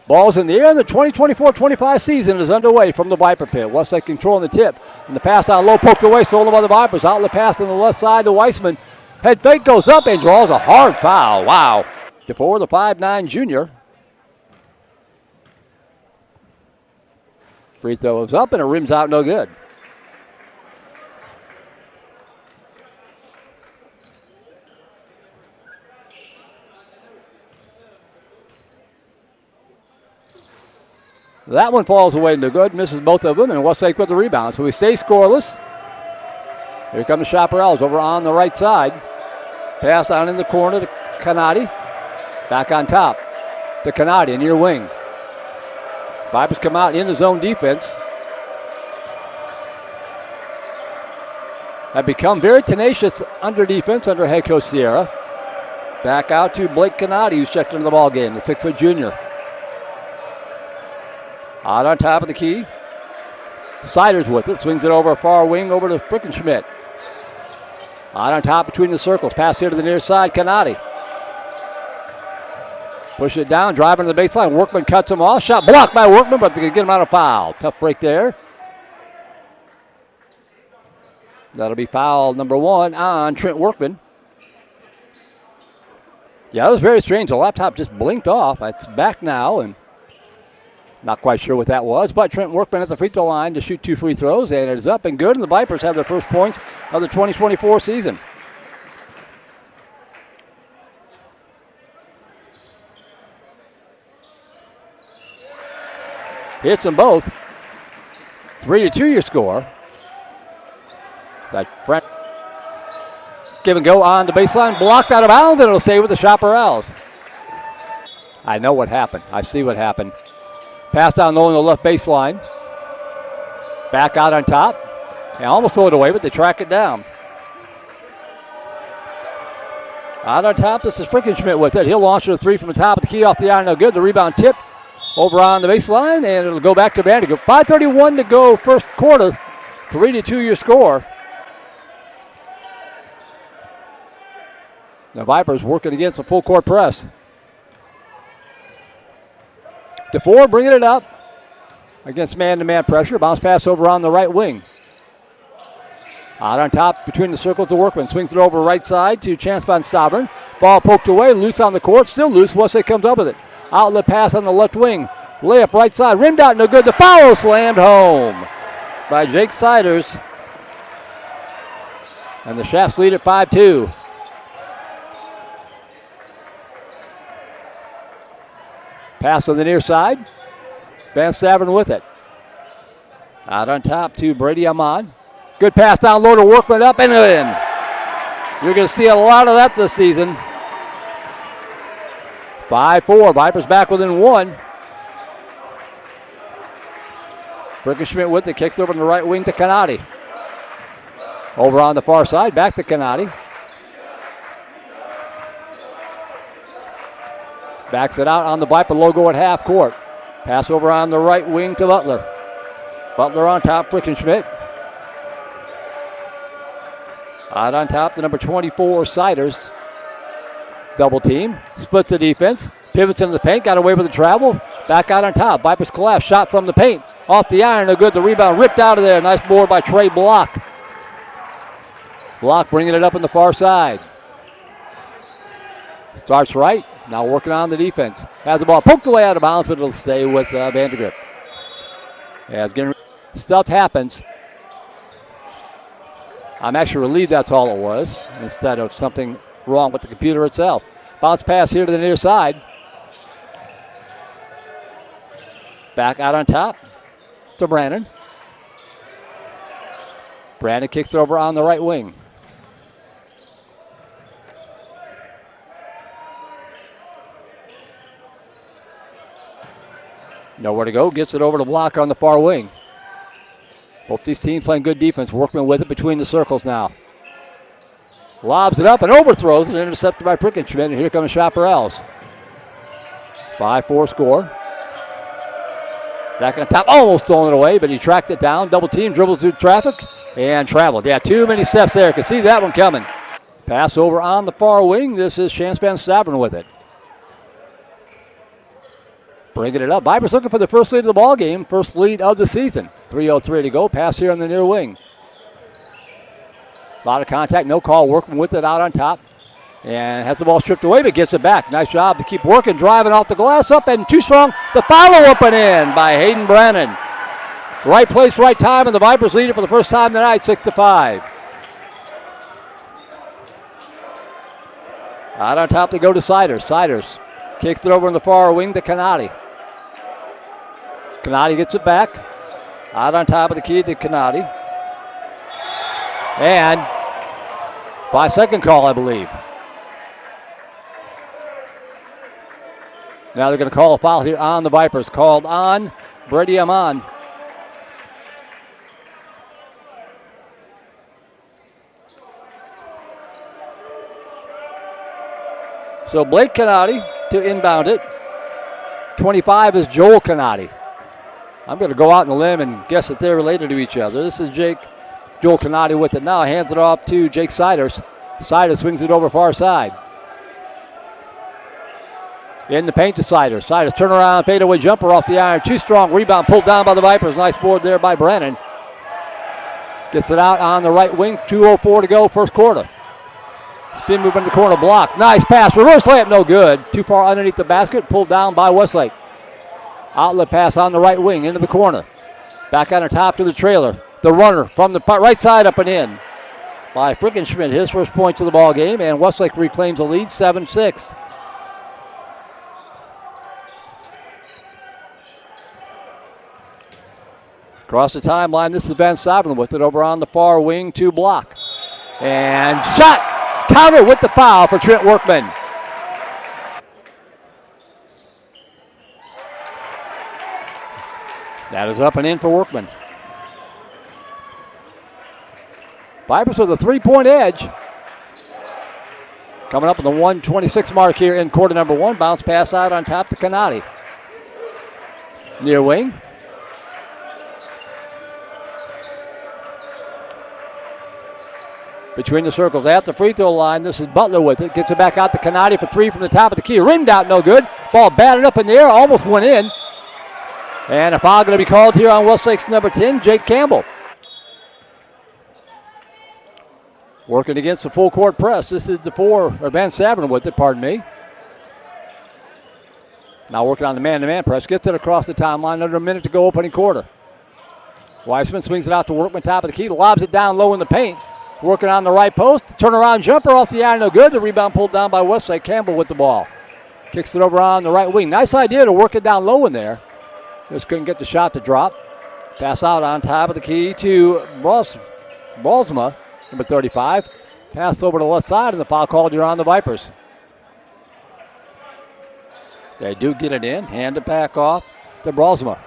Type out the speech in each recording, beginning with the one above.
Ball's in the air, and the 2024-25 season is underway from the Viper pit. Westlake controlling the tip, and the pass out low, poked away, stolen by the Vipers. Outlet pass on the left side to Weissman. Head fake goes up and draws a hard foul. Wow. DeFore, the 5'9 junior. Free throw is up, and it rims out no good. That one falls away no good, misses both of them, and Westlake with the rebound. So we stay scoreless. Here come the Chaparrals over on the right side. Pass down in the corner to Canati. Back on top to Canati, near wing. Vipers come out in the zone defense. Have become very tenacious under defense under head coach Sierra. Back out to Blake Canati, who's checked into the ball game, the 6-foot junior. Out on top of the key. Siders with it. Swings it over a far wing over to Frickenschmidt. Out on top between the circles. Pass here to the near side. Canati. Push it down. Driving to the baseline. Workman cuts him off. Shot blocked by Workman, but they can get him out of foul. Tough break there. That'll be foul number 1 on Trent Workman. Yeah, that was very strange. The laptop just blinked off. It's back now, and not quite sure what that was, but Trent Workman at the free throw line to shoot 2 free throws, and it is up and good, and the Vipers have their first points of the 2024 season. Hits them both. 3-2 your score. That front give and go on the baseline, blocked out of bounds, and it'll stay with the Chaparrals. I know what happened. I see what happened. Pass down low on the left baseline. Back out on top. They almost throw it away, but they track it down. Out on top, this is Frickenschmidt with it. He'll launch it a 3 from the top of the key off the iron. No good. The rebound tip over on the baseline, and it'll go back to Vandegrift. 5:31 to go first quarter. 3-2 your score. The Vipers working against a full court press. DeFore bringing it up against man-to-man pressure. Bounce pass over on the right wing. Out on top between the circles to Workman. Swings it over right side to Chance Van Staveren. Ball poked away, loose on the court. Still loose. Westlake comes up with it. Outlet pass on the left wing. Layup right side. Rimmed out, no good. The foul slammed home by Jake Siders. And the Chaps lead at 5-2. Pass on the near side. Van Staveren with it. Out on top to Brady Ahmad. Good pass down low to Workman, up and in. You're going to see a lot of that this season. 5-4. Vipers back within 1. Frickenschmidt with it. Kicks over on the right wing to Canati. Over on the far side. Back to Canati. Backs it out on the Viper logo at half court. Pass over on the right wing to Butler. Butler on top, Frickenschmidt. Out on top, the number 24, Siders. Double team, split the defense. Pivots into the paint, got away with the travel. Back out on top, Vipers collapse, shot from the paint. Off the iron, no good, the rebound ripped out of there. Nice board by Trey Block. Block bringing it up on the far side. Starts right. Now working on the defense. Has the ball poked away out of bounds, but it'll stay with Vandegrift. As stuff happens. I'm actually relieved that's all it was, instead of something wrong with the computer itself. Bounce pass here to the near side. Back out on top to Brandon. Brandon kicks it over on the right wing. Nowhere to go. Gets it over to Block on the far wing. Both these teams playing good defense. Workman with it between the circles now. Lobs it up and overthrows it. Intercepted by Frickenschmidt. And here comes Chaparrals. 5-4 score. Back on top. Almost stolen it away, but he tracked it down. Double team. Dribbles through traffic and traveled. Yeah, too many steps there. Could see that one coming. Pass over on the far wing. This is Chance Van Staveren with it. Bringing it up. Vipers looking for the first lead of the ball game, first lead of the season. 3:03 to go. Pass here on the near wing. A lot of contact, no call. Workman with it out on top. And has the ball stripped away, but gets it back. Nice job to keep working, driving off the glass, up and too strong. The follow up and in by Hayden Brennan. Right place, right time, and the Vipers lead it for the first time tonight, 6-5. Out on top they go to Siders. Siders kicks it over in the far wing to Canati. Canati gets it back. Out on top of the key to Canati. And 5-second call, I believe. Now they're going to call a foul here on the Vipers. Called on Brady Amon. So Blake Canati to inbound it. 25 is Joel Canati. I'm going to go out on a limb and guess that they're related to each other. This is Joel Canati with it now. Hands it off to Jake Siders. Siders swings it over far side. In the paint to Siders. Siders turn around, fadeaway jumper off the iron. Too strong. Rebound pulled down by the Vipers. Nice board there by Brennan. Gets it out on the right wing. 2:04 to go, first quarter. Spin move in the corner, block. Nice pass. Reverse layup, no good. Too far underneath the basket. Pulled down by Westlake. Outlet pass on the right wing into the corner. Back on the top to the trailer. The runner from the right side up and in by Frickenschmidt. His first points of the ball game, and Westlake reclaims the lead, 7-6. Across the timeline, this is Van Savin with it over on the far wing to block. And shot, counter with the foul for Trent Workman. That is up and in for Workman. Vipers with a 3-point edge. Coming up on the 1:26 mark here in quarter number one. Bounce pass out on top to Canati. Near wing. Between the circles at the free throw line, this is Butler with it. Gets it back out to Canati for three from the top of the key. Rimmed out, no good. Ball batted up in the air, almost went in. And a foul going to be called here on Westlake's number 10, Jake Campbell. Working against the full court press. This is Van Savin with it, pardon me. Now working on the man-to-man press. Gets it across the timeline, under a minute to go, opening quarter. Weissman swings it out to Workman, top of the key. Lobs it down low in the paint. Working on the right post. Turnaround jumper off the iron, no good. The rebound pulled down by Westlake. Campbell with the ball. Kicks it over on the right wing. Nice idea to work it down low in there. Just couldn't get the shot to drop. Pass out on top of the key to Bralsma, number 35. Pass over to the left side, and the foul called here on the Vipers. They do get it in. Hand it back off to Bralsma.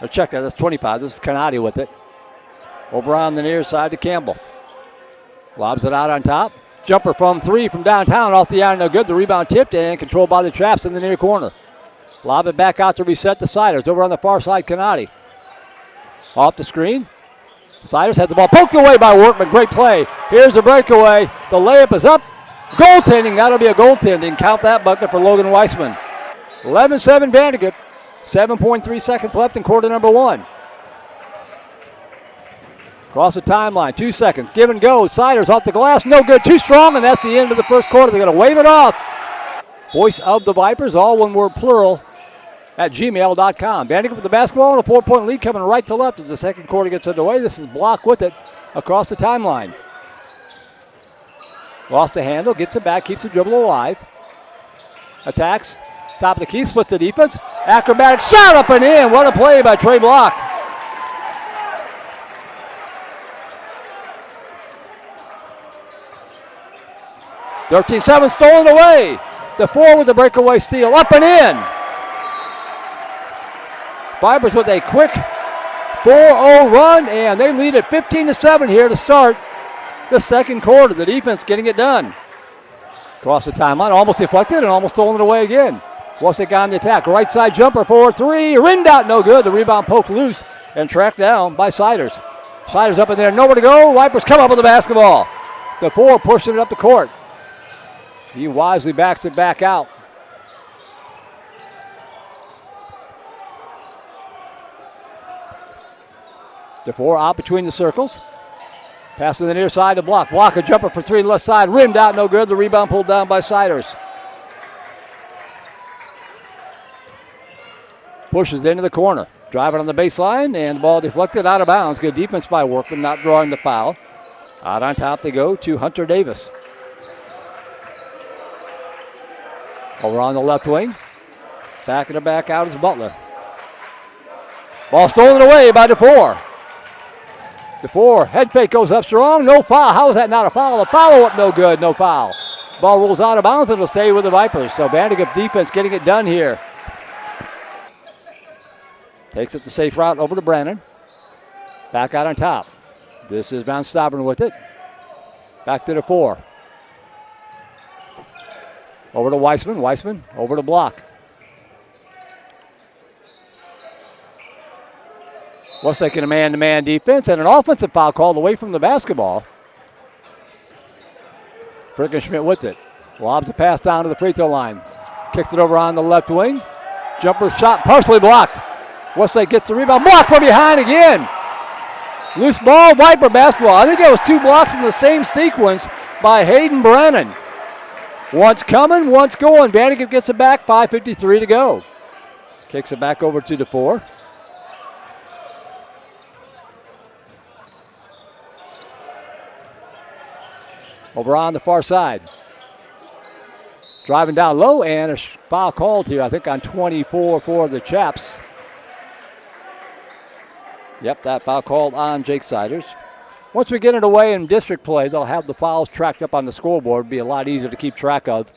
Or check that, that's 25. This is Canati with it. Over on the near side to Campbell. Lobs it out on top. Jumper from three from downtown off the iron, no good. The rebound tipped and controlled by the Traps in the near corner. Lob it back out to reset the Siders. Over on the far side, Canati. Off the screen. Siders had the ball poked away by Workman. Great play. Here's a breakaway. The layup is up. Goaltending. That'll be a goaltending. Count that bucket for Logan Weissman. 11-7 Vandegrift. 7.3 seconds left in quarter number one. Across the timeline, 2 seconds. Give and go. Siders off the glass. No good. Too strong, and that's the end of the first quarter. They're going to wave it off. Voice of the Vipers, all one word plural, at gmail.com. Vandegrift with the basketball and a 4-point lead coming right to left as the second quarter gets underway. This is Block with it across the timeline. Lost the handle, gets it back, keeps the dribble alive. Attacks, top of the key, splits the defense. Acrobatic shot up and in. What a play by Trey Block. .13-7 stolen away. The four with the breakaway steal. Up and in. Vipers with a quick 4-0 run, and they lead at 15-7 here to start the second quarter. The defense getting it done. Across the timeline, almost deflected and almost stolen it away again. Westlake on the attack. Right side jumper for three. Rimmed out, no good. The rebound poked loose and tracked down by Siders. Siders up in there, nowhere to go. Vipers come up with the basketball. The four pushing it up the court. He wisely backs it back out. DeFore out between the circles. Pass to the near side to Block. Block a jumper for three left side. Rimmed out, no good. The rebound pulled down by Siders. Pushes into the corner. Driving on the baseline, and the ball deflected out of bounds. Good defense by Workman, not drawing the foul. Out on top they go to Hunter Davis. Over on the left wing. Backing it back out is Butler. Ball stolen away by DeFore. DeFore, head fake goes up strong. No foul. How is that not a foul? A follow-up, no good, no foul. Ball rolls out of bounds. It'll stay with the Vipers. So Vandegrift defense getting it done here. Takes it the safe route over to Brannon. Back out on top. This is Van Stavern with it. Back to DeFore. Over to Weissman. Weissman over to Block. Westlake in a man-to-man defense and an offensive foul called away from the basketball. Frickenschmidt with it. Lobs a pass down to the free throw line. Kicks it over on the left wing. Jumper shot partially blocked. Westlake gets the rebound. Blocked from behind again. Loose ball, Viper basketball. I think it was two blocks in the same sequence by Hayden Brannon. Once coming, once going. Vandegrift gets it back, 5:53 to go. Kicks it back over to DeFore. Over on the far side. Driving down low, and a foul called here, I think, on 24 for the Chaps. Yep, that foul called on Jake Siders. Once we get it away in district play, they'll have the fouls tracked up on the scoreboard. It'll be a lot easier to keep track of.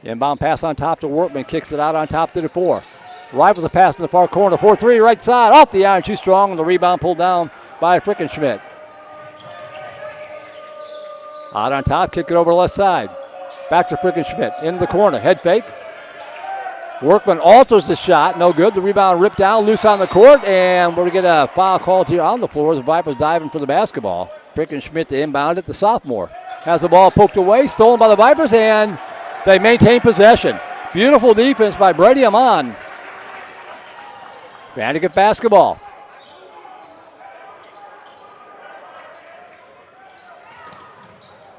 Inbound pass on top to Workman. Kicks it out on top to DeFore. Rifles a pass in the far corner. 4-3 right side. Off the iron. Too strong. And the rebound pulled down by Frickenschmidt. Out on top. Kick it over the left side. Back to Frickenschmidt. Into the corner. Head fake. Workman alters the shot. No good. The rebound ripped down. Loose on the court. And we're going to get a foul called here on the floor as the Vipers diving for the basketball. Frickenschmidt to inbound it. The sophomore has the ball poked away. Stolen by the Vipers. And they maintain possession. Beautiful defense by Brady Amon. Vandegrift basketball.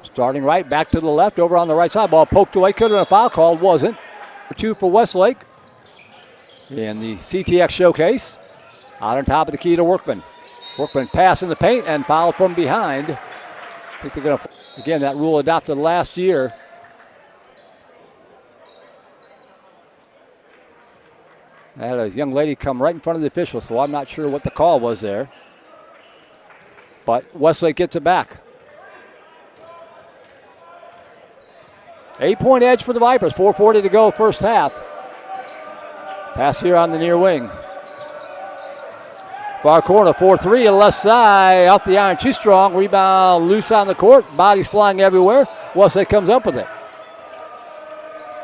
Starting right, back to the left, over on the right side. Ball poked away. Could have been a foul called. Wasn't. 2 for Westlake in the CTX showcase. Out on top of the key to Workman. Workman pass in the paint and fouled from behind. I think they're going to, again, that rule adopted last year. I had a young lady come right in front of the official, so I'm not sure what the call was there. But Westlake gets it back. 8-point edge for the Vipers. 4:40 to go, first half. Pass here on the near wing. Far corner, 4-3, left side. Off the iron, too strong. Rebound loose on the court. Bodies flying everywhere. Westlake comes up with it.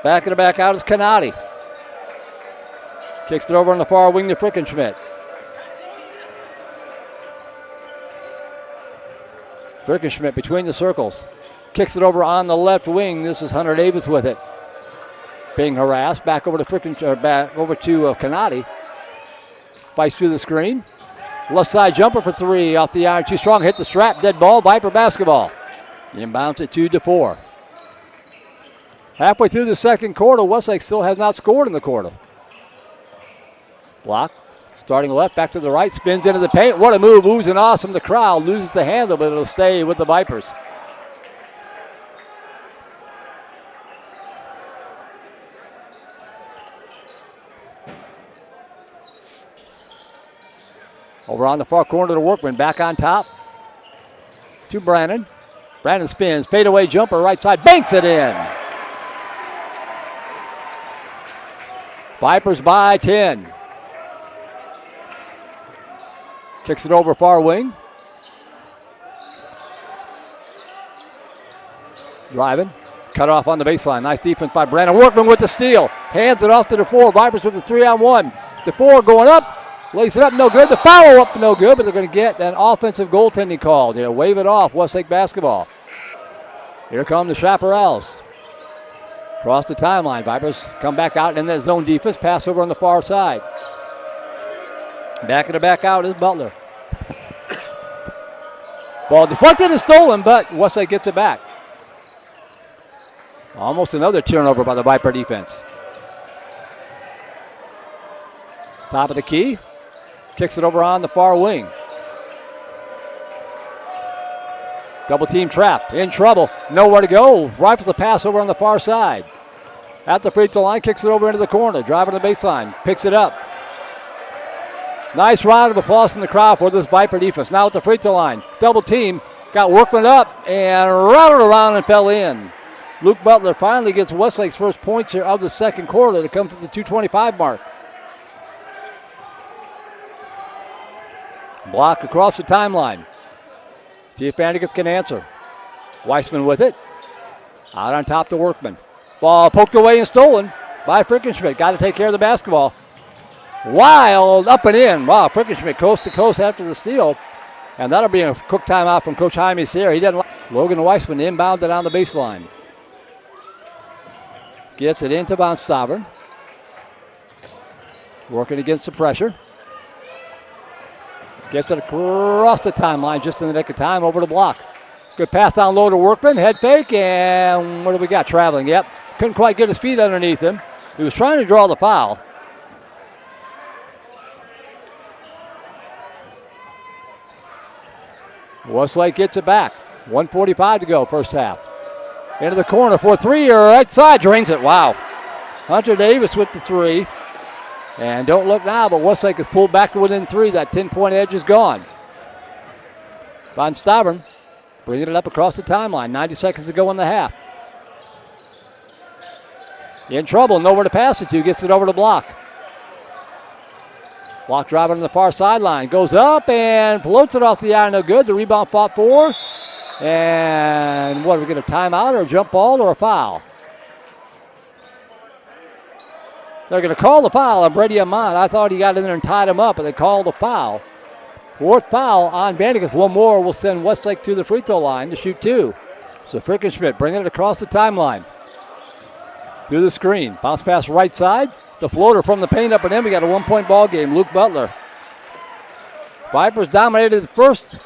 Backing it back out is Canati. Kicks it over on the far wing to Frickenschmidt. Frickenschmidt between the circles. Kicks it over on the left wing. This is Hunter Davis with it. Being harassed. Back over to back over to Canati. Fights through the screen. Left side jumper for three. Off the iron. Too strong. Hit the strap. Dead ball. Viper basketball. Inbounds it to DeFore. Halfway through the second quarter, Westlake still has not scored in the quarter. Block. Starting left. Back to the right. Spins into the paint. What a move. Oohs and awesome. The crowd loses the handle, but it'll stay with the Vipers. Over on the far corner to Workman. Back on top to Brannon. Brannon spins. Fadeaway jumper. Right side. Banks it in. Vipers by 10. Kicks it over far wing. Driving. Cut off on the baseline. Nice defense by Brannon. Workman with the steal. Hands it off to DeFore. Vipers with the 3-on-1. DeFore going up. Lays it up, no good. The follow-up, no good, but they're going to get an offensive goaltending call. They'll wave it off, Westlake basketball. Here come the Chaparrals. Across the timeline, Vipers come back out in that zone defense. Pass over on the far side. Backing it back out is Butler. Ball deflected and stolen, but Westlake gets it back. Almost another turnover by the Viper defense. Top of the key. Kicks it over on the far wing. Double team trap. In trouble. Nowhere to go. Rifles the pass over on the far side. At the free throw line. Kicks it over into the corner. Driving the baseline. Picks it up. Nice round of applause in the crowd for this Viper defense. Now at the free throw line. Double team. Got Workman up and rattled around and fell in. Luke Butler finally gets Westlake's first points here of the second quarter to come to the 2:25 mark. Block across the timeline. See if Vandegrift can answer. Weissman with it. Out on top to Workman. Ball poked away and stolen by Frickenschmidt. Got to take care of the basketball. Wild up and in. Wow, Frickenschmidt coast to coast after the steal. And that'll be a quick timeout from Coach Jaime Sierra. He doesn't like Logan Weissman inbounded on the baseline. Gets it into Von Stavern. Working against the pressure. Gets it across the timeline just in the nick of time over the block. Good pass down low to Workman. Head fake, and what do we got? Traveling, yep. Couldn't quite get his feet underneath him. He was trying to draw the foul. Westlake gets it back. 1:45 to go, first half. Into the corner for three, or right side, drains it. Wow. Hunter Davis with the three. And don't look now, but Westlake is pulled back to within three. That 10-point edge is gone. Von Stavern bringing it up across the timeline. 90 seconds to go in the half. In trouble, nowhere to pass it to. Gets it over the block. Block driving on the far sideline. Goes up and floats it off the iron. No good. The rebound fought for. And what, are we going to timeout or a jump ball or a foul? They're going to call the foul on Brady Amon. I thought he got in there and tied him up, but they called the foul. Fourth foul on Vandegrift. One more will send Westlake to the free throw line to shoot two. So Frickenschmidt bringing it across the timeline. Through the screen. Bounce pass right side. The floater from the paint up and in. We got a 1-point ball game. Luke Butler. Vipers dominated the first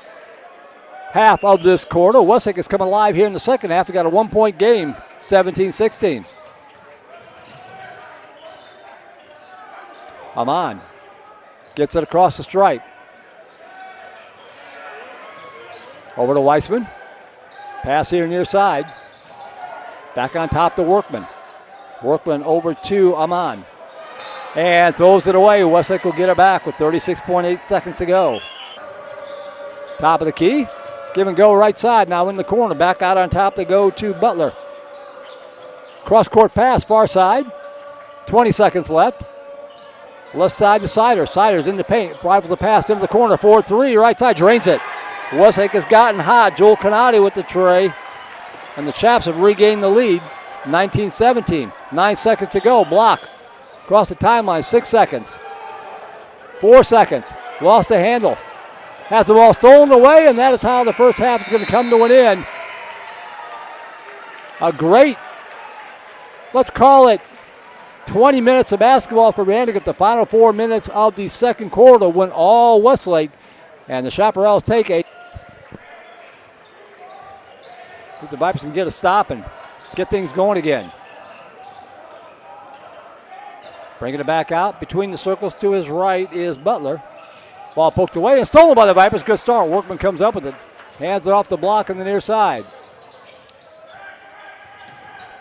half of this quarter. Westlake is coming alive here in the second half. We got a 1-point game. 17-16. Amon gets it across the stripe. Over to Weissman. Pass here near side. Back on top to Workman. Workman over to Amon. And throws it away. Westlake will get it back with 36.8 seconds to go. Top of the key. Give and go right side. Now in the corner. Back out on top to go to Butler. Cross court pass far side. 20 seconds left. Left side to Sider. Sider's in the paint. Rifles the pass into the corner. 4-3. Right side drains it. Westlake has gotten hot. Joel Canati with the tray. And the Chaps have regained the lead. 19-17. 9 seconds to go. Block. Across the timeline. 6 seconds. 4 seconds. Lost the handle. Has the ball stolen away, and that is how the first half is going to come to an end. A great, let's call it 20 minutes of basketball for Vandegrift. The final 4 minutes of the second quarter went all Westlake, and the Chaparrals take a. If the Vipers can get a stop and get things going again. Bringing it back out between the circles to his right is Butler. Ball poked away and stolen by the Vipers. Good start. Workman comes up with it. Hands it off the block on the near side.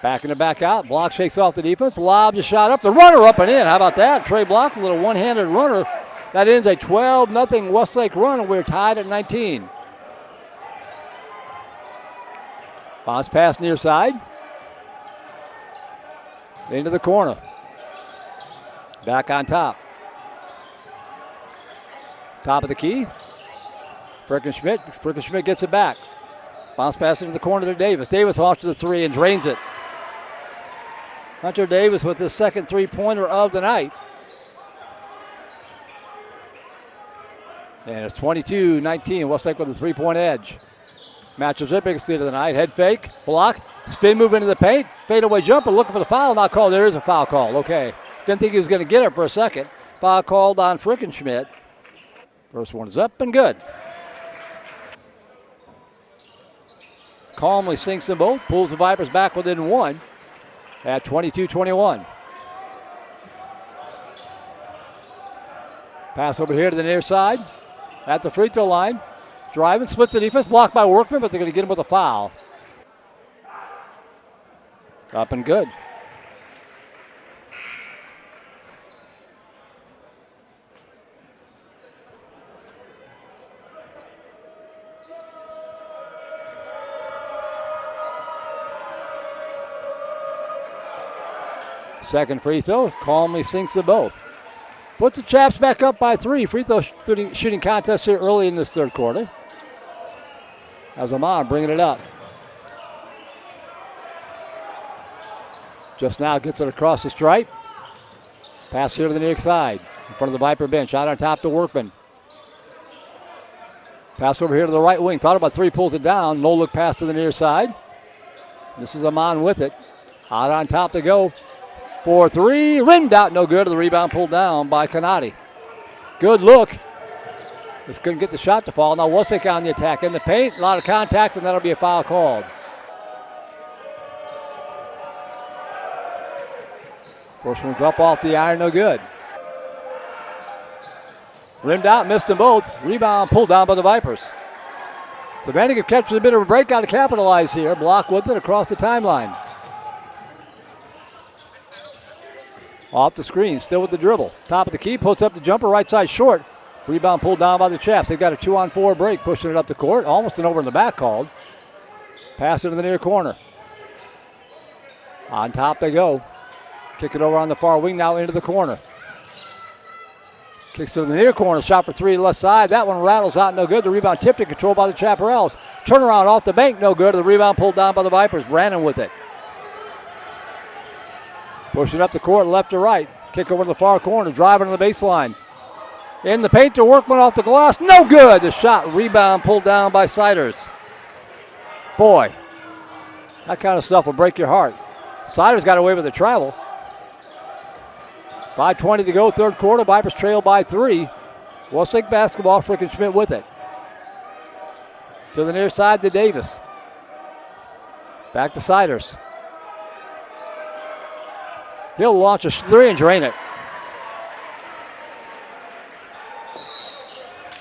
Backing it back out. Block shakes off the defense. Lobs a shot up. The runner up and in. How about that? Trey Block, a little one-handed runner. That ends a 12-0 Westlake run, and we're tied at 19. Bounce pass near side. Into the corner. Back on top. Top of the key. Frickenschmidt. Frickenschmidt gets it back. Bounce pass into the corner to Davis. Davis launches the three and drains it. Hunter Davis with his second three-pointer of the night. And it's 22-19. Westlake with a three-point edge. Matches their biggest lead of the night. Head fake. Block. Spin move into the paint. Fadeaway jumper. Looking for the foul. Not called. There is a foul call. Okay. Didn't think he was going to get it for a second. Foul called on Frickenschmidt. First one is up and good. Calmly sinks them both, pulls the Vipers back within one at 22-21. Pass over here to the near side at the free throw line. Driving, splits the defense, blocked by Workman, but they're going to get him with a foul. Up and good. Second free throw, calmly sinks them both. Puts the Chaps back up by 3. Free throw shooting contest here early in this third quarter. As Amon bringing it up. Just now gets it across the stripe. Pass here to the near side in front of the Viper bench. Out on top to Workman. Pass over here to the right wing. Thought about 3, pulls it down. No look pass to the near side. This is Amon with it. Out on top to go. 4-3, rimmed out, no good. The rebound pulled down by Canati. Good look. Just couldn't get the shot to fall. Now Westlake on the attack in the paint. A lot of contact, and that'll be a foul called. First one's up off the iron, no good. Rimmed out, missed them both. Rebound pulled down by the Vipers. So Vandegrift catches a bit of a breakout to capitalize here. Block with it across the timeline. Off the screen, still with the dribble. Top of the key, puts up the jumper, right side short. Rebound pulled down by the Chaps. They've got a 2-on-4 break, pushing it up the court. Almost an over in the back called. Pass it to the near corner. On top they go. Kick it over on the far wing, now into the corner. Kicks to the near corner, shot for 3 left side. That one rattles out, no good. The rebound tipped and controlled by the Chaparrals. Turnaround off the bank, no good. The rebound pulled down by the Vipers. Brandon with it. Pushing up the court left to right. Kick over to the far corner, driving to the baseline. In the paint to Workman off the glass. No good. The shot, rebound pulled down by Siders. Boy, that kind of stuff will break your heart. Siders got away with the travel. 5:20 to go, third quarter. Vipers trail by 3. Westlake basketball, Frickenschmidt with it. To the near side to Davis. Back to Siders. He'll launch a 3 and drain it.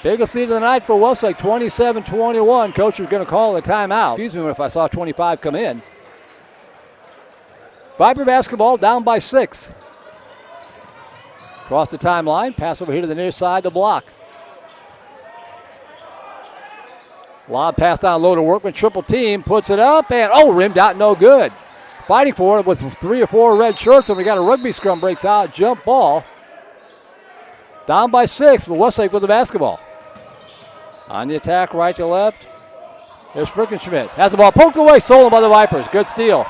Biggest lead of the night for Westlake, 27-21. Coach was going to call a timeout. Excuse me if I saw 25 come in. Viper basketball down by 6. Across the timeline, pass over here to the near side to Block. Lob pass down low to Workman, triple team, puts it up, and rimmed out, no good. Fighting for it with 3 or 4 red shirts, and we got a rugby scrum breaks out, jump ball. Down by 6, but Westlake with the basketball. On the attack, right to left. There's Frickenschmidt. Has the ball poked away, stolen by the Vipers. Good steal.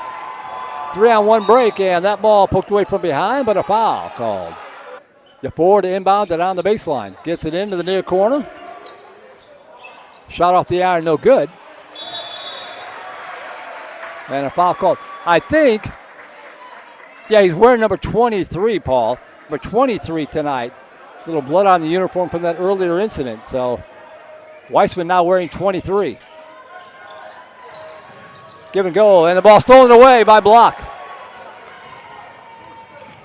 3-on-1 break, and that ball poked away from behind, but a foul called. The forward to inbound it on the baseline. Gets it into the near corner. Shot off the iron, no good. And a foul called. I think, he's wearing number 23, Paul. Number 23 tonight. A little blood on the uniform from that earlier incident. So, Weissman now wearing 23. Give and go, and the ball stolen away by Block.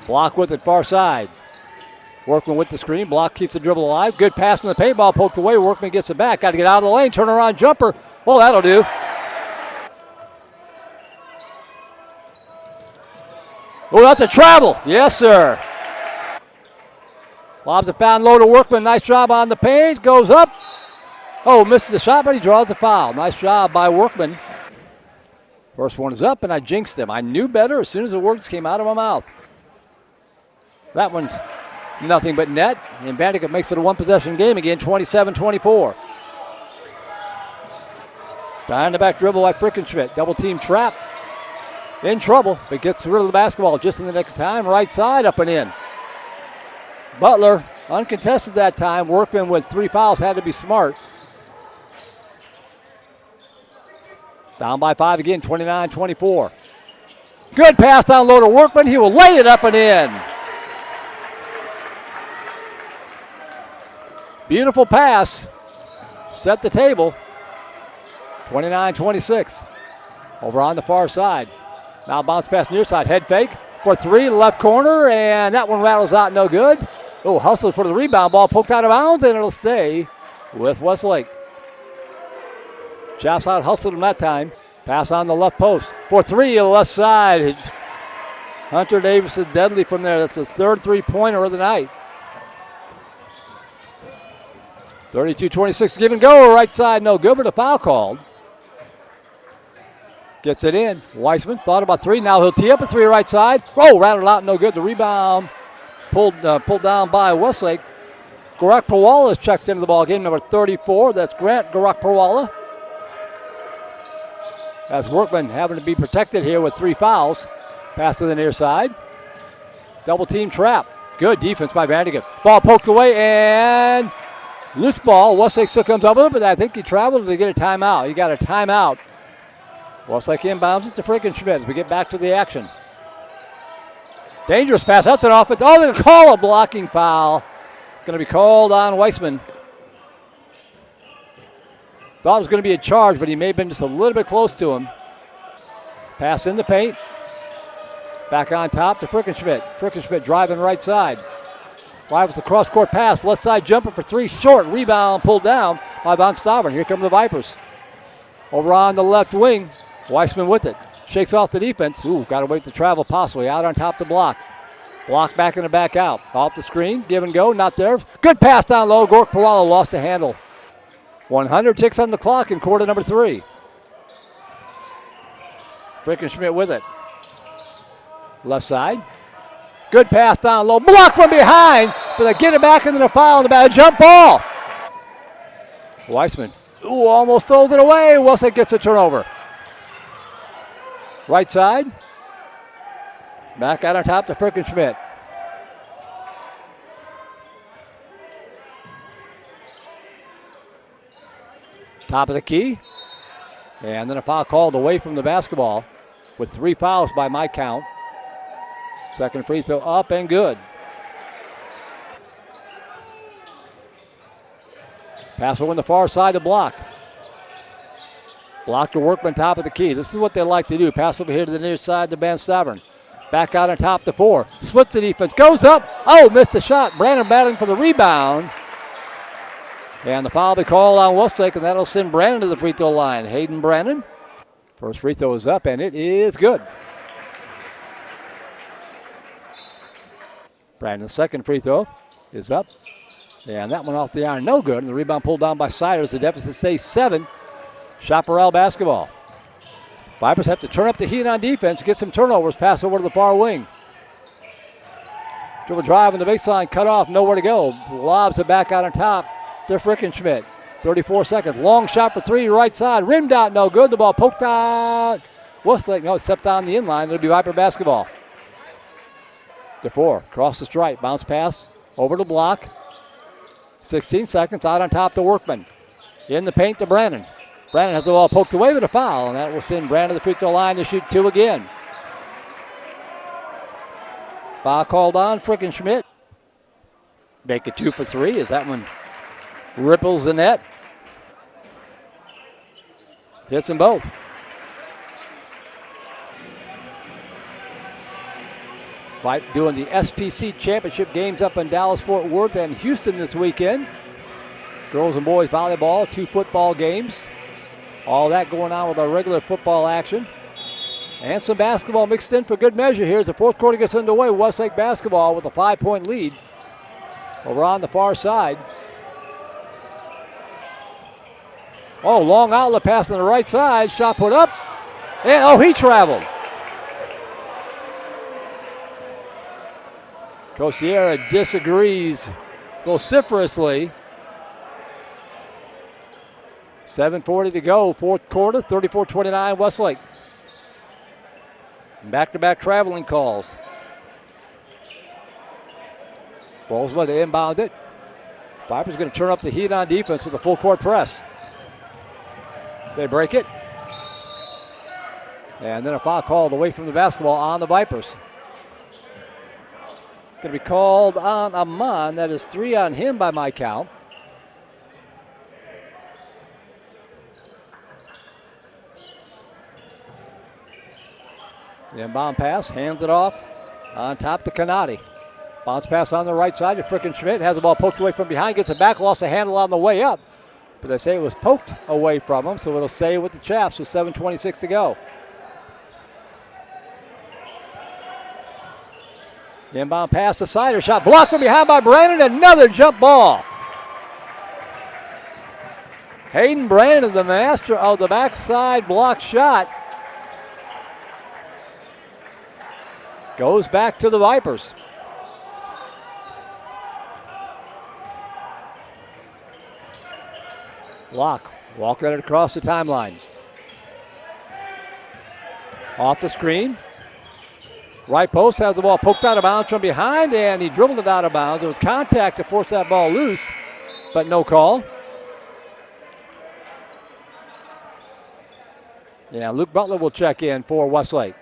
Block with it, far side. Workman with the screen. Block keeps the dribble alive. Good pass in the paint, ball poked away. Workman gets it back. Got to get out of the lane. Turnaround jumper. Well, that'll do. Oh, that's a travel. Yes, sir. Lobs it down low to Workman. Nice job on the paint. Goes up. Oh, misses the shot, but he draws the foul. Nice job by Workman. First one is up, and I jinxed him. I knew better as soon as the words came out of my mouth. That one's nothing but net, and Vandegrift makes it a one-possession game again, 27-24. Behind the back dribble by Frickenschmidt. Double team trap. In trouble, but gets rid of the basketball just in the nick of time. Right side, up and in. Butler, uncontested that time. Workman with 3 fouls, had to be smart. Down by 5 again, 29-24. Good pass down low to Workman. He will lay it up and in. Beautiful pass. Set the table. 29-26. Over on the far side. Now bounce pass near side. Head fake for three. Left corner. And that one rattles out. No good. Oh, hustle for the rebound. Ball poked out of bounds. And it'll stay with Westlake. Chops out, hustled him that time. Pass on the left post. For three. Left side. Hunter Davis is deadly from there. That's the third three-pointer of the night. 32-26, give and go. Right side, no good, but a foul called. Gets it in. Weissman thought about three. Now he'll tee up a three right side. Oh, rattled out, no good. The rebound pulled down by Westlake. Garak Pawala is checked into the ball game, number 34. That's Grant Garak Pawala. As Workman having to be protected here with three fouls. Pass to the near side. Double team trap. Good defense by Vandegrift. Ball poked away and loose ball. Westlake still comes up with it, but I think he traveled to get a timeout. He got a timeout. Westlake inbounds it to Frickenschmidt as we get back to the action. Dangerous pass. That's an offense. Oh, they're going to call a blocking foul. Going to be called on Weissman. Thought it was going to be a charge, but he may have been just a little bit close to him. Pass in the paint. Back on top to Frickenschmidt. Frickenschmidt driving right side. Rivals the cross-court pass. Left side jumper for three. Short. Rebound pulled down by Von Stavern. Here come the Vipers. Over on the left wing. Weissman with it. Shakes off the defense. Ooh, got to wait to travel possibly. Out on top the block. Block back in the back out. Off the screen. Give and go. Not there. Good pass down low. Gork Pawala lost a handle. 100 ticks on the clock in quarter number 3. Frickenschmidt with it. Left side. Good pass down low. Block from behind. But they get it back into the foul on the back. Jump ball. Weissman. Ooh, almost throws it away. Westlake gets a turnover. Right side. Back out on top to Frickenschmidt. Top of the key. And then a foul called away from the basketball with 3 fouls by my count. Second free throw up and good. Pass over on the far side to block. Block to Workman, top of the key. This is what they like to do. Pass over here to the near side to Van Stavern. Back out on top to 4. Splits the defense. Goes up. Oh, missed a shot. Brandon battling for the rebound. And the foul will be called on Westlake, and that'll send Brandon to the free throw line. Hayden Brandon. First free throw is up, and it is good. Brandon's second free throw is up. And that one off the iron, no good. And the rebound pulled down by Siders. The deficit stays 7. Chaparral basketball. Vipers have to turn up the heat on defense, get some turnovers, pass over to the far wing. Dribble drive on the baseline, cut off, nowhere to go. Lobs it back out on top to Frickenschmidt. 34 seconds. Long shot for 3, right side. Rimmed out, no good. The ball poked out. Westlake, no, stepped down the inline. It'll be Viper basketball. To 4, cross the stripe, bounce pass, over the block. 16 seconds, out on top to Workman. In the paint to Brandon. Brandon has the ball poked away with a foul, and that will send Brandon to the free throw line to shoot 2 again. Foul called on Frickenschmidt. Make it 2 for 3 as that one ripples the net. Hits them both. By doing the SPC championship games up in Dallas, Fort Worth, and Houston this weekend. Girls and boys volleyball, 2 football games. All that going on with our regular football action. And some basketball mixed in for good measure here as the fourth quarter gets underway. Westlake basketball with a 5-point lead over on the far side. Oh, long outlet pass on the right side. Shot put up. And, oh, he traveled. Coach Sierra disagrees vociferously. 7:40 to go, fourth quarter, 34-29 Westlake. Back-to-back traveling calls. Ball's going to inbound it. Vipers going to turn up the heat on defense with a full court press. They break it. And then a foul called away from the basketball on the Vipers. Going to be called on Amon. That is 3 on him by my count. The inbound pass, hands it off on top to Canati. Bounce pass on the right side to frickin' Schmidt. Has the ball poked away from behind, gets it back, lost the handle on the way up. But they say it was poked away from him, so it'll stay with the Chaps with 7:26 to go. The inbound pass to Sider, shot blocked from behind by Brandon, another jump ball. Hayden Brandon, the master of the backside block shot, goes back to the Vipers. Block, walking it across the timeline. Off the screen. Right post has the ball poked out of bounds from behind, and he dribbled it out of bounds. It was contact to force that ball loose, but no call. Yeah, Luke Butler will check in for Westlake.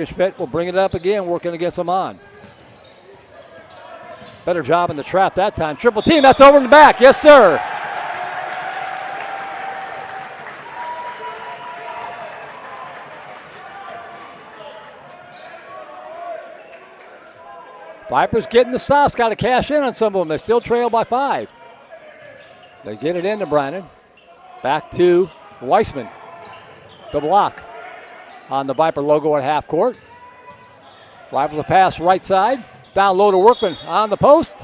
Schmidt will bring it up again, working against Amon. Better job in the trap that time. Triple team, that's over in the back. Yes, sir. Vipers getting the stops, got to cash in on some of them. They still trail by 5. They get it into Brandon. Back to Weissman. The block on the Viper logo at half court. Rifles a pass right side. Down low to Workman on the post.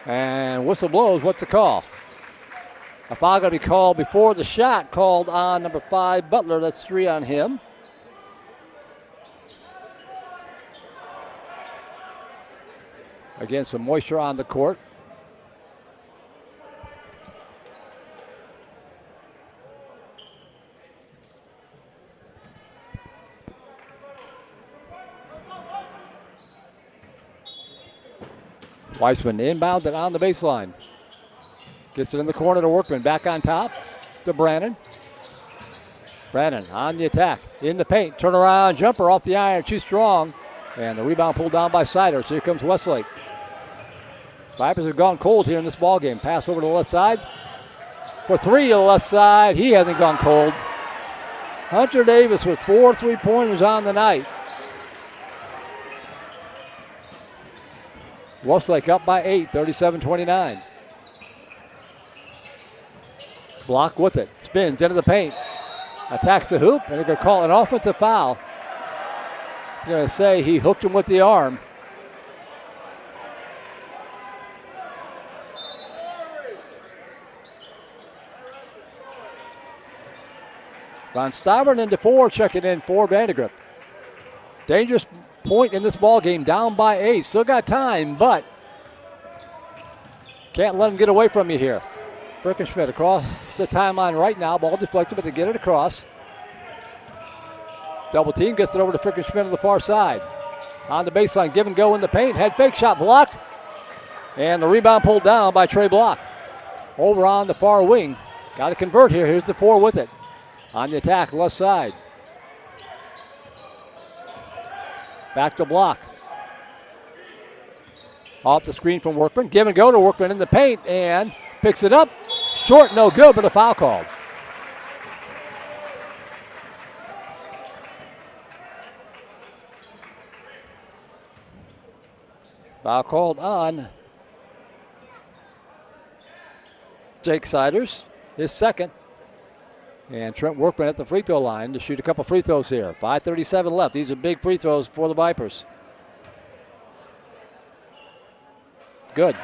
And whistle blows. What's the call? A foul going to be called before the shot, called on number 5, Butler. That's 3 on him. Again, some moisture on the court. Weissman inbound and on the baseline. Gets it in the corner to Workman. Back on top to Brandon. Brandon on the attack. In the paint. Turnaround jumper off the iron. Too strong. And the rebound pulled down by Sider. So here comes Westlake. Vipers have gone cold here in this ball game. Pass over to the left side. For 3 to the left side. He hasn't gone cold. Hunter Davis with 4 3-pointers on the night. Westlake up by 8, 37-29. Block with it. Spins into the paint. Attacks the hoop, and they're going to call an offensive foul. They're going to say he hooked him with the arm. Von Stivern and DeFore checking in for Vandegrift. Dangerous point in this ball game, down by 8. Still got time, but can't let him get away from you here. Schmidt across the timeline right now. Ball deflected, but they get it across. Double team gets it over to Schmidt on the far side. On the baseline, give and go in the paint. Head fake shot blocked. And the rebound pulled down by Trey Block. Over on the far wing. Got to convert here. Here's DeFore with it. On the attack, left side. Back to Block. Off the screen from Workman. Give and go to Workman in the paint and picks it up. Short, no good, but a foul called. Foul called on Jake Siders, his second. And Trent Workman at the free throw line to shoot a couple free throws here. 5:37 left. These are big free throws for the Vipers. Good.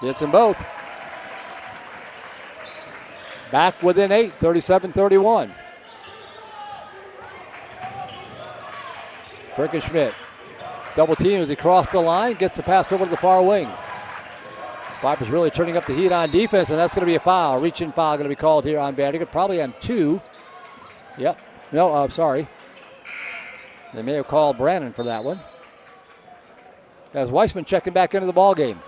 Gets them both. Back within 8, 37-31. Schmidt. Double team as he crossed the line, gets the pass over to the far wing. Vipers really turning up the heat on defense, and that's going to be a foul. Reaching foul going to be called here on Vandegrift, probably on 2. Yep. No, sorry. They may have called Brandon for that one. As Weissman checking back into the ball game.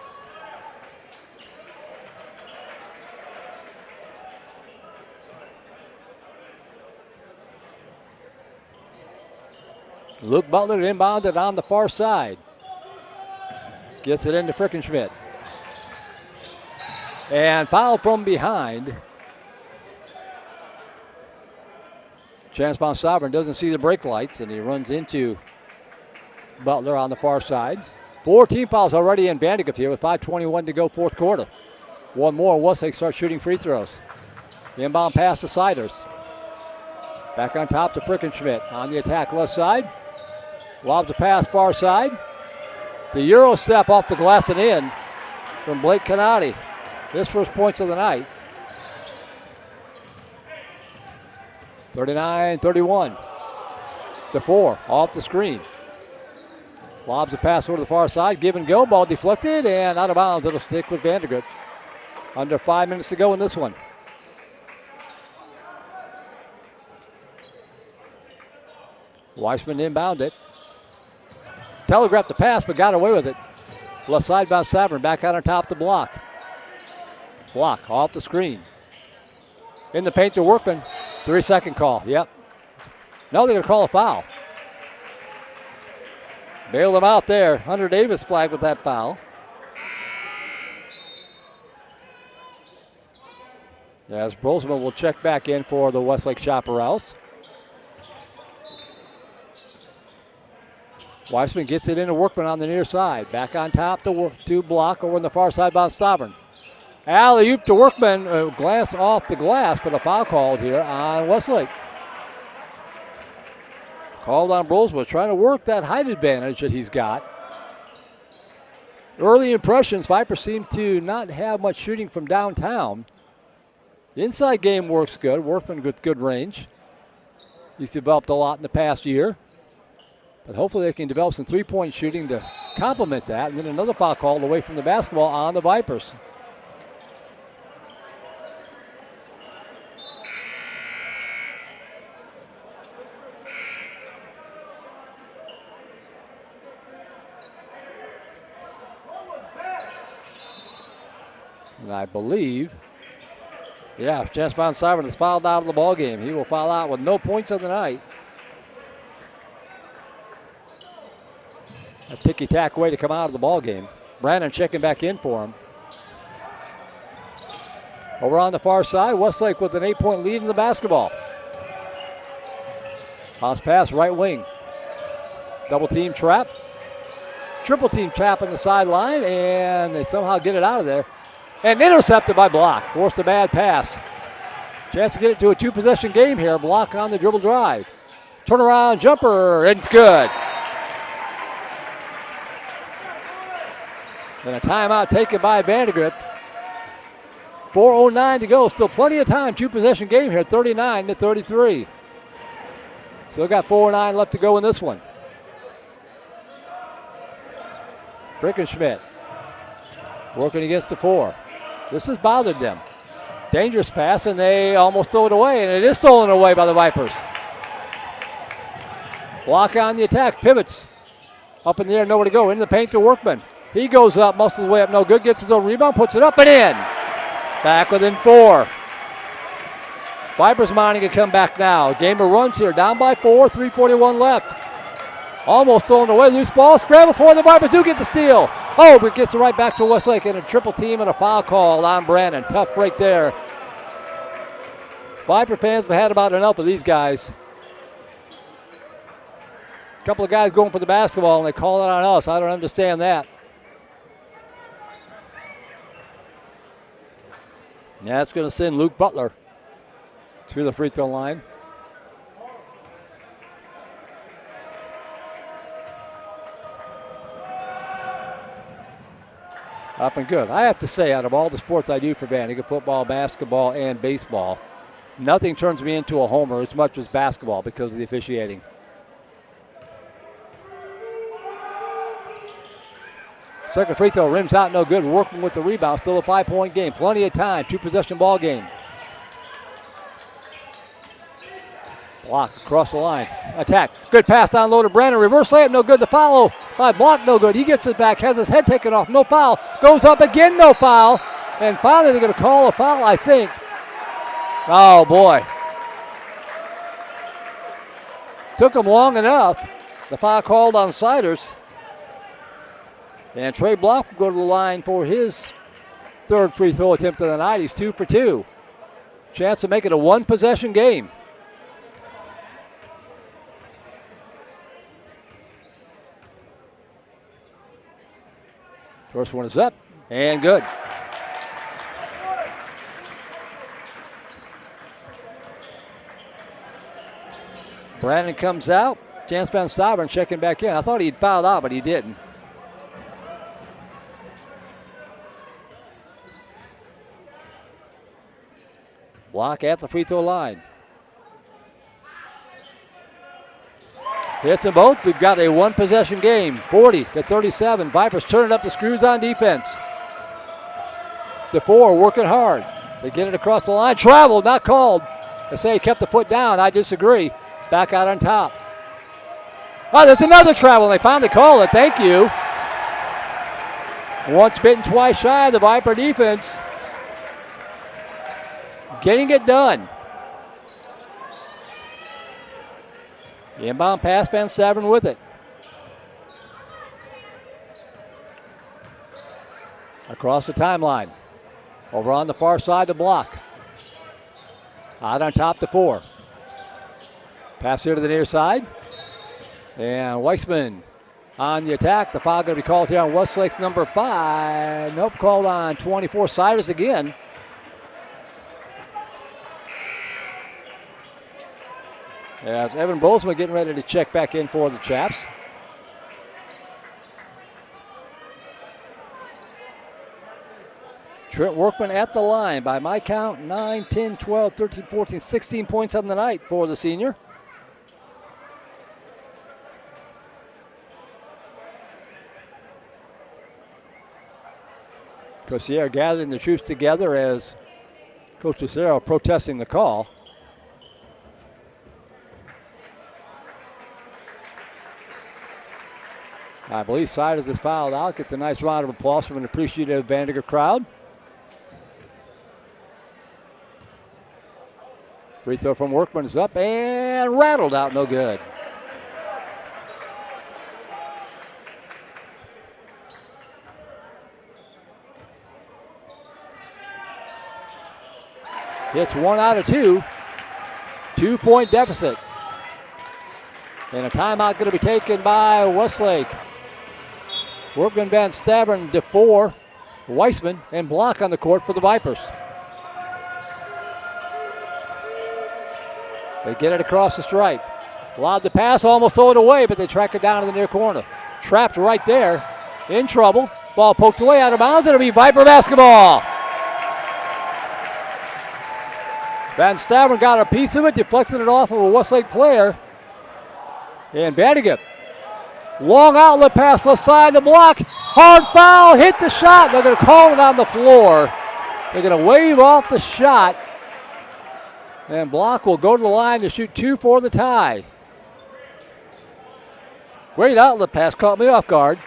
Luke Butler inbounded on the far side. Gets it into Frickenschmidt. And foul from behind. Chance Sovereign doesn't see the brake lights, and he runs into Butler on the far side. 4 team fouls already in Vandegrift here with 5:21 to go, fourth quarter. One more, Westlake starts shooting free throws. The inbound pass to Siders. Back on top to Frickenschmidt on the attack left side. Lobs a pass far side. The Euro step off the glass and in from Blake Canati. His first points of the night. 39-31. DeFore off the screen. Lobs a pass over to the far side. Give and go. Ball deflected and out of bounds. It'll stick with Vandegrift. Under 5 minutes to go in this one. Weissman inbound it. Telegraphed the pass, but got away with it. Left side by Sovereign. Back out on top of the block. Block off the screen. In the paint to Workman. 3-second call. Yep. No, they're going to call a foul. Bailed him out there. Hunter Davis flagged with that foul. As Brosman will check back in for the Westlake Chaparrals. Weissman gets it into Workman on the near side. Back on top to block over on the far side by Sovereign. Alley-oop to Workman. Glass off the glass, but a foul called here on Westlake. Called on Brosman, trying to work that height advantage that he's got. Early impressions, Vipers seem to not have much shooting from downtown. The inside game works good. Workman with good range. He's developed a lot in the past year. But hopefully they can develop some three-point shooting to complement that. And then another foul called away from the basketball on the Vipers. And I believe, Chance Von Sovereign is fouled out of the ball game. He will foul out with no points of the night. A ticky-tack way to come out of the ball game. Brandon checking back in for him. Over on the far side, Westlake with an 8-point lead in the basketball. Bounce pass, right wing. Double team trap. Triple team trap on the sideline, and they somehow get it out of there. And intercepted by Block. Forced a bad pass. Chance to get it to a two-possession game here. Block on the dribble drive. Turnaround jumper, and it's good. And a timeout taken by Vandegrift. 4:09 to go. Still plenty of time. Two-possession game here, 39-33. Still got 4:09 left to go in this one. Frickenschmidt working against the 4. This has bothered them. Dangerous pass, and they almost throw it away, and it is stolen away by the Vipers. Block on the attack, pivots. Up in the air, nowhere to go. Into the paint to Workman. He goes up, muscles his way up, no good. Gets his own rebound, puts it up and in. Back within 4. Vipers mounting a comeback now. Game of runs here, down by 4, 3:41 left. Almost thrown away, loose ball, scramble for the Vipers do get the steal. Oh, but gets it right back to Westlake, and a triple team and a foul call on Brandon. Tough break there. Viper fans have had about enough of these guys. A couple of guys going for the basketball, and they call it on us. I don't understand that. Yeah, it's going to send Luke Butler to the free throw line. Up and good. I have to say, out of all the sports I do for Vandegrift, football, basketball, and baseball, nothing turns me into a homer as much as basketball because of the officiating. Second free throw, rims out, no good. Working with the rebound, still a 5-point game. Plenty of time, two-possession ball game. Block across the line. Attack. Good pass down low to Brandon. Reverse layup, no good. The follow by Block, no good. He gets it back, has his head taken off, no foul. Goes up again, no foul. And finally they're going to call a foul, I think. Oh, boy. Took him long enough. The foul called on Siders. And Trey Block will go to the line for his third free throw attempt of the night. He's 2 for 2. Chance to make it a one-possession game. First one is up and good. Brandon comes out. Chance Van Staveren checking back in. I thought he'd fouled out, but he didn't. Block at the free throw line. Hits them both. We've got a one-possession game, 40-37. Vipers turning up the screws on defense. DeFore working hard. They get it across the line. Travel, not called. They say he kept the foot down. I disagree. Back out on top. Oh, there's another travel. They finally call it. Thank you. Once bitten, twice shy of the Viper defense. Getting it done. The inbound pass, Van Staveren with it. Across the timeline. Over on the far side, the block. Out on top to 4. Pass here to the near side. And Weissman on the attack. The foul going to be called here on Westlake's number 5. Nope, called on 24. Siders again. As Evan Brosman getting ready to check back in for the Chaps. Trent Workman at the line. By my count, 9, 10, 12, 13, 14, 16 points on the night for the senior. Cosierra gathering the troops together as Coach Lucero protesting the call. I believe Siders is fouled out. Gets a nice round of applause from an appreciative Vandegrift crowd. Free throw from Workman is up and rattled out. No good. Hits 1 out of 2. 2-point deficit. And a timeout going to be taken by Westlake. Workman, Van Staveren, DeFore, Weissman, and Block on the court for the Vipers. They get it across the stripe. Allowed to pass, almost throw it away, but they track it down in the near corner. Trapped right there, in trouble. Ball poked away out of bounds. It'll be Viper basketball. Van Staveren got a piece of it, deflected it off of a Westlake player. And Vandegrift. Long outlet pass left side, the block. Hard foul, hit the shot. They're going to call it on the floor. They're going to wave off the shot. And Block will go to the line to shoot 2 for the tie. Great outlet pass, caught me off guard.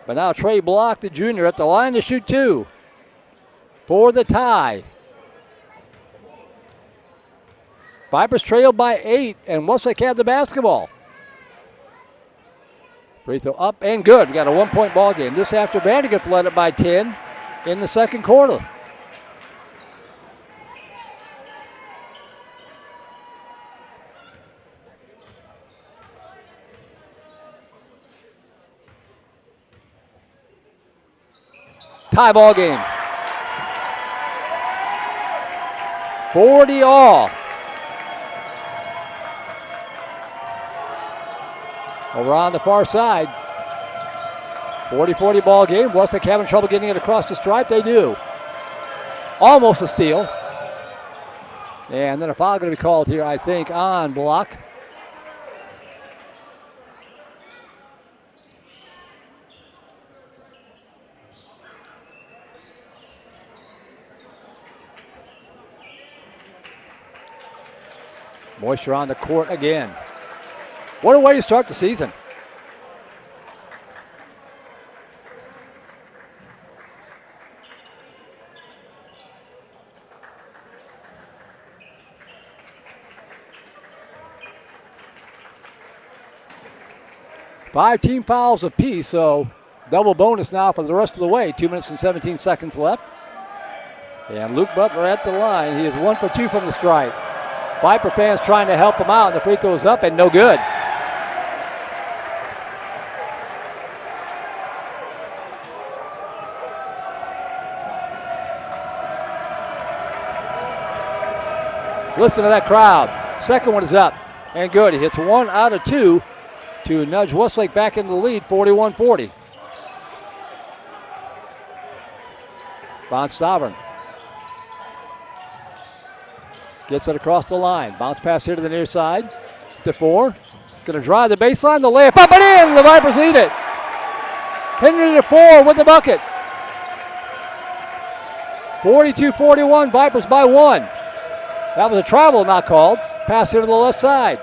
But now Trey Block, the junior, at the line to shoot 2 for the tie. Vipers trailed by 8, and Westlake had the basketball. Free throw up and good. We got a 1-point ball game. This after Vandegrift led it by 10 in the second quarter. Tie ball game. 40 all. Over on the far side. 40-40 ball game. Westlake having trouble getting it across the stripe. They do. Almost a steal. And then a foul going to be called here, I think, on Block. Moisture on the court again. What a way to start the season. 5 team fouls apiece, so double bonus now for the rest of the way. 2 minutes and 17 seconds left. And Luke Butler at the line. He is 1 for 2 from the stripe. Viper fans trying to help him out, and the free throw is up and no good. Listen to that crowd. Second one is up and good. He hits 1 out of 2 to nudge Westlake back into the lead, 41-40. Von Stavern gets it across the line. Bounce pass here to the near side. DeFore going to drive the baseline. The layup up and in. The Vipers lead it. Henry DeFore with the bucket. 42-41. Vipers by 1. That was a travel not called. Pass here to the left side.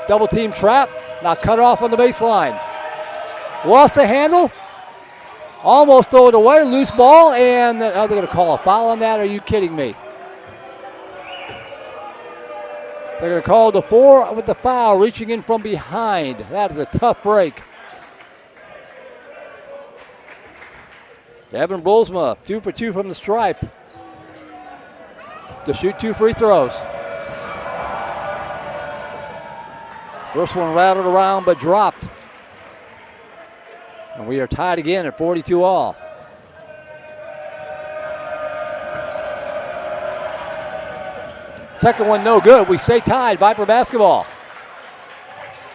Double team trap. Not cut off on the baseline. Lost the handle. Almost throw it away. Loose ball. And they're going to call a foul on that. Are you kidding me? They're going to call DeFore with the foul. Reaching in from behind. That is a tough break. Evan Bolsma, 2 for 2 from the stripe. To shoot 2 free throws. First one rattled around but dropped. And we are tied again at 42 all. Second one no good. We stay tied. Viper basketball.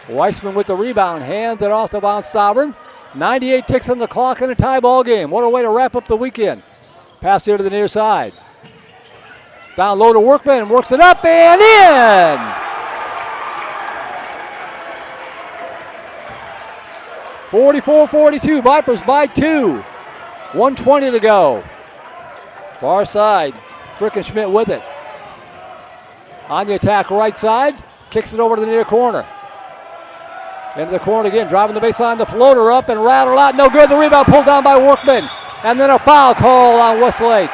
Weissman with the rebound. Hands it off to Von Stavern. 98 ticks on the clock in a tie ball game. What a way to wrap up the weekend. Pass here to the near side. Down low to Workman, works it up and in! 44-42, Vipers by 2. 1:20 to go. Far side, Frickenschmidt with it. On the attack right side, kicks it over to the near corner. Into the corner again, driving the baseline, the floater up and rattled out, no good. The rebound pulled down by Workman. And then a foul call on Westlake.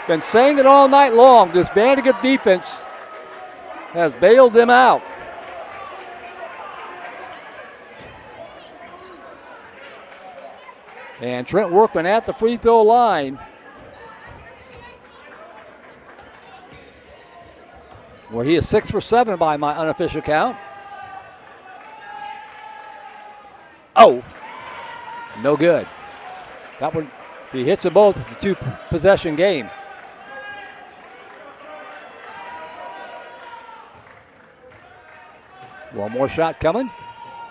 Been saying it all night long. This Vandegrift defense has bailed them out. And Trent Workman at the free throw line. Where he is 6 for 7 by my unofficial count. Oh, no good. That one, if he hits them both, it's a 2-possession game. One more shot coming.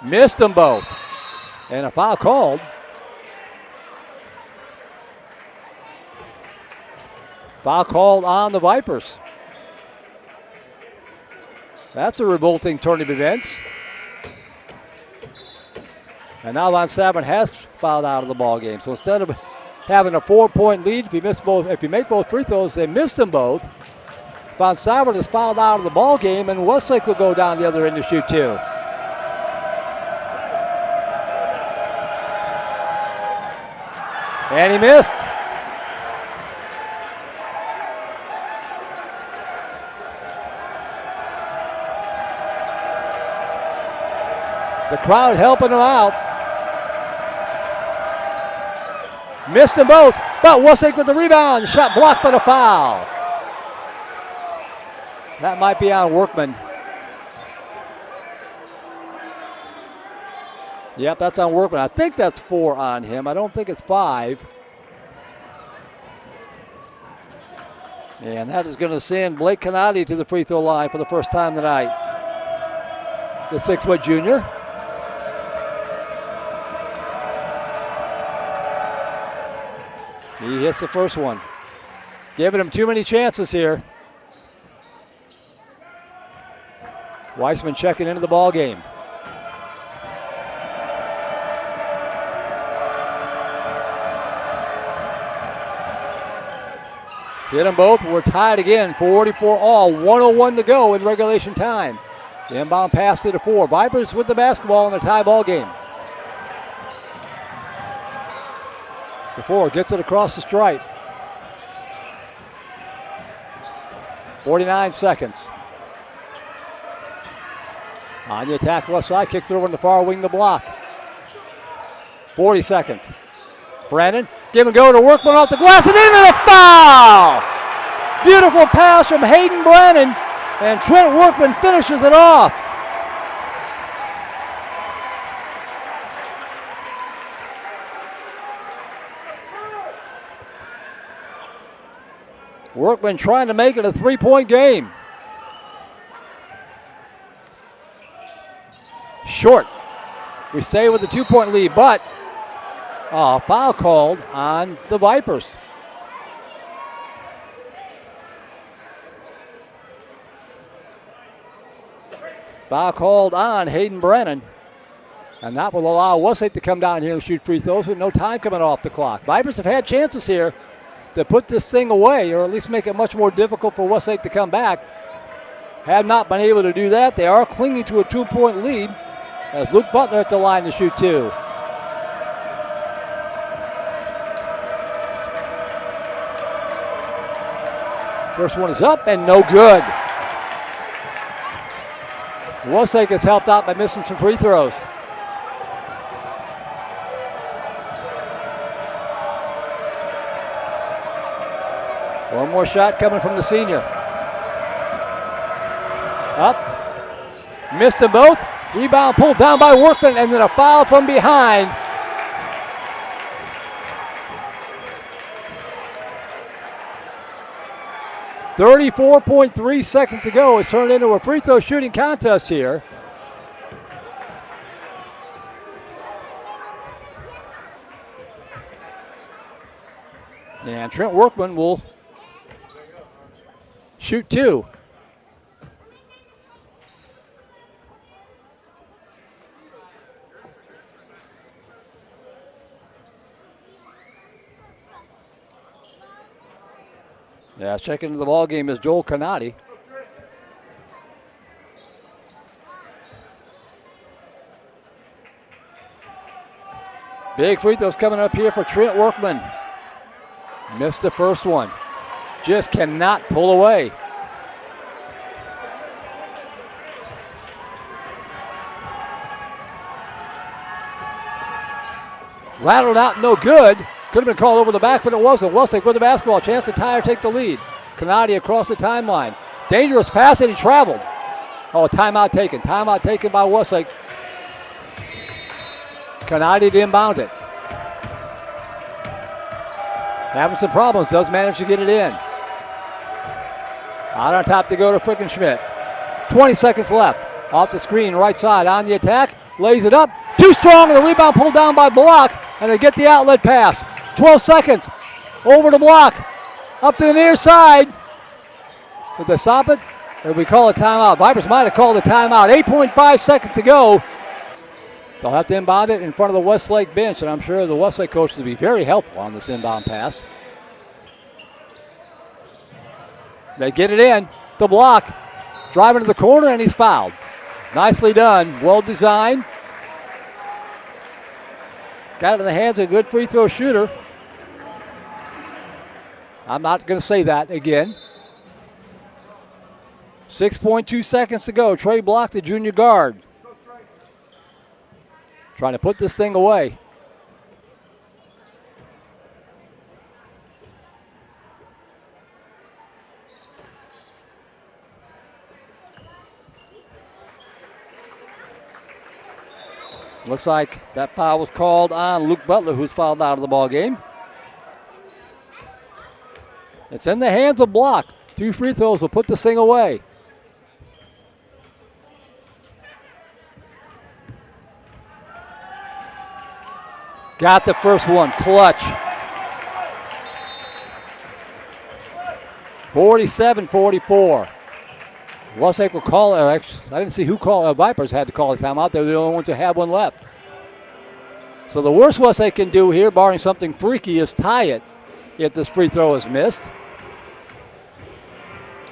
Missed them both. And a foul called. Foul called on the Vipers. That's a revolting turn of events. And now Von Stavern has fouled out of the ball game. So instead of having a 4-point lead, if you make both free throws, they missed them both. Von Stavern is fouled out of the ball game, and Westlake will go down the other end to shoot 2. And he missed. The crowd helping him out. Missed them both, but Westlake with the rebound. Shot blocked by the foul. That might be on Workman. Yep, that's on Workman. I think that's 4 on him. I don't think it's 5. And that is going to send Blake Canati to the free throw line for the first time tonight. The 6-foot junior. He hits the first one. Giving him too many chances here. Weissman checking into the ball game. Hit them both. We're tied again, 44 all. 1:01 to go in regulation time. The inbound pass to DeFore. Vipers with the basketball in a tie ball game. DeFore gets it across the stripe. 49 seconds. On the attack left side, kicks it over in the far wing to block. 40 seconds. Brennan, give and go to Workman off the glass and in, and a foul! Beautiful pass from Hayden Brennan, and Trent Workman finishes it off. Workman trying to make it a 3-point game. Short. We stay with the 2-point lead, but foul called on the Vipers. Foul called on Hayden Brennan, and that will allow Westlake to come down here and shoot free throws with no time coming off the clock. Vipers have had chances here to put this thing away, or at least make it much more difficult for Westlake to come back. Have not been able to do that. They are clinging to a 2-point lead as Luke Butler at the line to shoot 2. First one is up and no good. Westlake is helped out by missing some free throws. One more shot coming from the senior. Up. Missed them both. Rebound pulled down by Workman, and then a foul from behind. .3 seconds to go. It's turned into a free throw shooting contest here. And Trent Workman will shoot 2. Yeah, checking into the ball game is Joel Canati. Big free throws coming up here for Trent Workman. Missed the first one. Just cannot pull away. Rattled out, no good. Could have been called over the back, but it wasn't. Westlake with the basketball. Chance to tie or take the lead. Canadi across the timeline. Dangerous pass, and he traveled. Oh, timeout taken. Timeout taken by Westlake. Canadi didn't inbound it. Having some problems, does manage to get it in. Out on top to go to Frickenschmidt. 20 seconds left. Off the screen, right side, on the attack. Lays it up. Too strong, and the rebound pulled down by Block, and they get the outlet pass. 12 seconds. Over the Block. Up to the near side. Did they stop it? Or did we call a timeout? Vipers might have called a timeout. 8.5 seconds to go. They'll have to inbound it in front of the Westlake bench, and I'm sure the Westlake coach will be very helpful on this inbound pass. They get it in. The Block. Driving to the corner, and he's fouled. Nicely done. Well designed. Got it in the hands of a good free throw shooter. I'm not going to say that again. 6.2 seconds to go. Trey Block, the junior guard. Trying to put this thing away. Looks like that foul was called on Luke Butler, who's fouled out of the ball game. It's in the hands of Block. 2 free throws will put this thing away. Got the first one, clutch. 47-44. Westlake will call it. I didn't see who called. Vipers had to call a timeout. They're the only ones who have one left. So the worst Westlake can do here, barring something freaky, is tie it if this free throw is missed.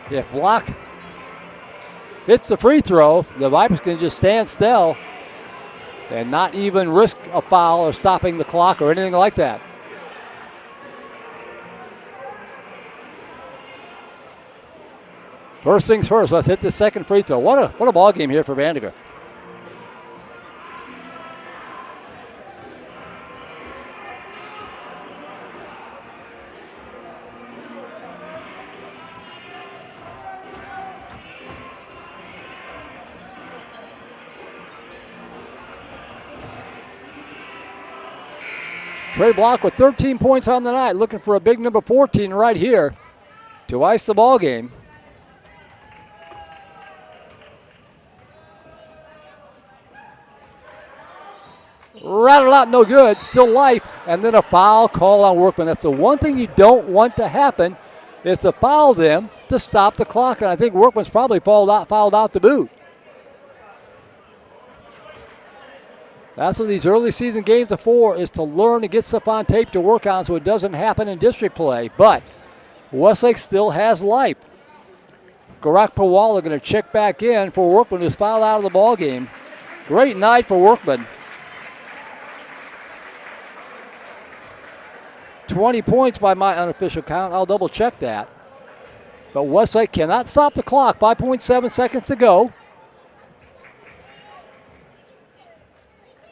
If Block hits the free throw, the Vipers can just stand still and not even risk a foul or stopping the clock or anything like that. First things first, let's hit the second free throw. What a ball game here for Vandegrift. Trey Block with 13 points on the night, looking for a big number 14 right here to ice the ball game. Rattled out, no good, still life, and then a foul call on Workman. That's the one thing you don't want to happen, is to foul them to stop the clock, and I think Workman's probably fouled out the boot. That's what these early season games are for, is to learn and get stuff on tape to work on so it doesn't happen in district play. But Westlake still has life. Garak Pawala going to check back in for Workman, who's fouled out of the ball game. Great night for Workman. 20 points by my unofficial count. I'll double check that. But Westlake cannot stop the clock. 5.7 seconds to go.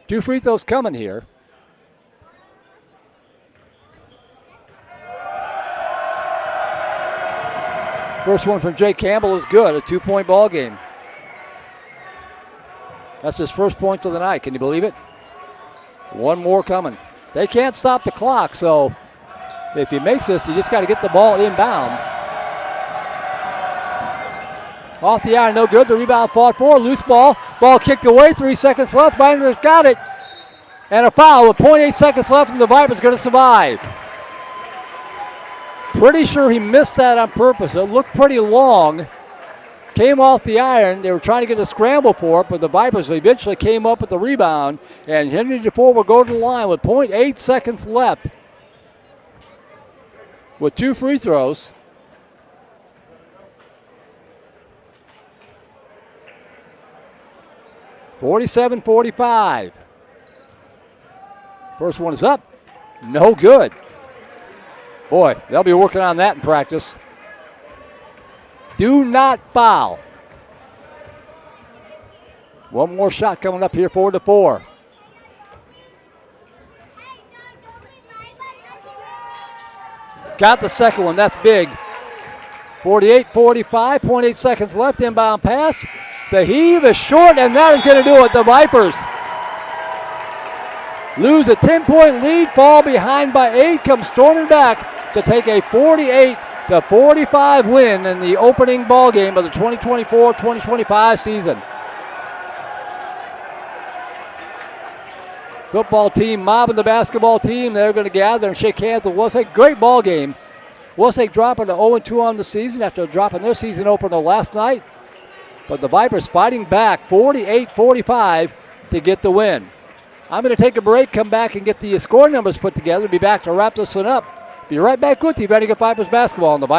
2 free throws coming here. First one from Jay Campbell is good, a 2-point ball game. That's his first point of the night. Can you believe it? One more coming. They can't stop the clock, so if he makes this, you just got to get the ball inbound. Off the iron, no good. The rebound fought for. Loose ball. Ball kicked away. 3 seconds left. Vandegrift got it. And a foul with 0.8 seconds left, and the Vipers going to survive. Pretty sure he missed that on purpose. It looked pretty long. Came off the iron. They were trying to get a scramble for it, but the Vipers eventually came up with the rebound. And Henry DeFore will go to the line with 0.8 seconds left with 2 free throws. (47-45). First one is up. No good. Boy, they'll be working on that in practice. Do not foul. One more shot coming up here for DeFore. Got the second one. That's big. 48-45. 0.8 seconds left. Inbound pass. The heave is short, and that is going to do it. The Vipers lose a 10-point lead, fall behind by 8, come storming back to take a 48-45 win in the opening ball game of the 2024-2025 season. Football team mobbing the basketball team. They're going to gather and shake hands with Westlake. Great ball game. Westlake dropping to 0-2 on the season after dropping their season opener last night. But the Vipers fighting back 48-45 to get the win. I'm going to take a break, come back and get the score numbers put together. Be back to wrap this one up. Be right back with you, Vandegrift Vipers basketball on the Vipers.